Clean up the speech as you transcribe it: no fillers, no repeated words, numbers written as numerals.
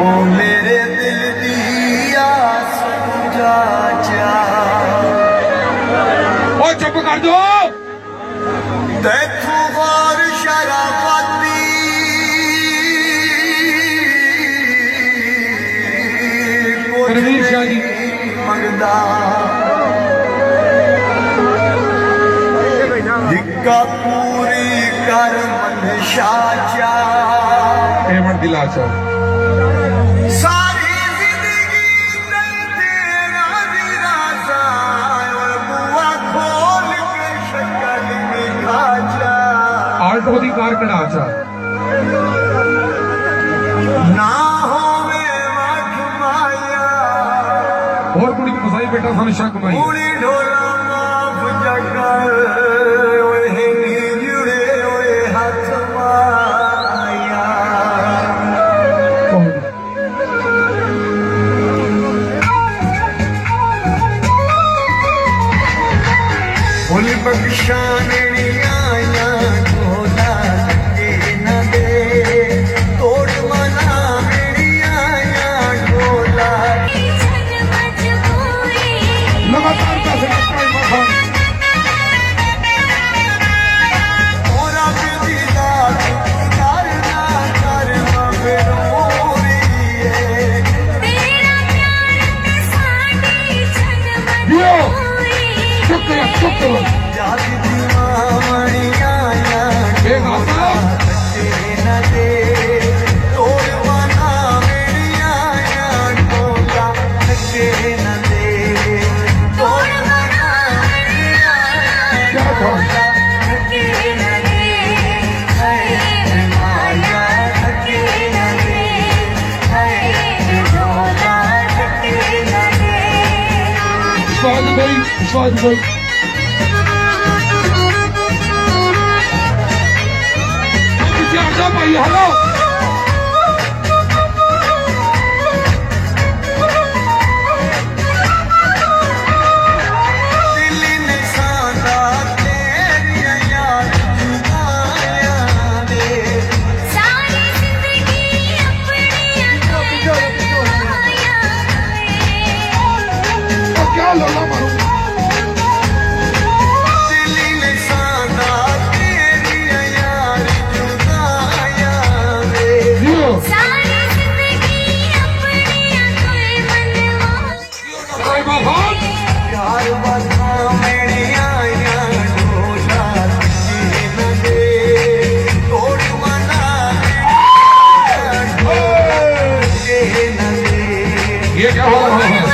ओ मेरे दिल दिया समझा जा ओ चुप कर दो तैथू गौर शराफती रणवीर शाह जी मंगदा हिक्का पूरी कर मनशा चा पेमन दिलासा सारी जिंदगी तेरा निराशा और बुआ खोल के शक्ल दिखा जा आल्टो दी कार कढ़ा चा ना होवे मठ माया और कुड़ी की फसाई बेटा सन शक माई पूरी ढोला माफ जगर ओए जुड़े ओए हाथ माया फुल बख्शाने आया ढोला के न दे तोड़ मना मेरी आया ढोला लगातार पैसे लगता है खान और अब दीदार करना कर मगरूरी है दियो चुप करो जाति दीवानी आया बेगासा न दे तोड़ मना मेरी आया ढोला के न दे तोड़ मना मेरी आया क्या था के न दे है माया के न दे है ढोला के न दे स्वाद भाई ज्यादा भाई हेलो दिल ने सांदा तेरी यार जुबाया दे सारी जिंदगी तो क्या लोला मारू दिल ने सांदा तेरी यार जुबाया दे दियो कोई बात यार बता मेरी आया ढोला के न दे तोड़ मना के न दे ये क्या हो रहा है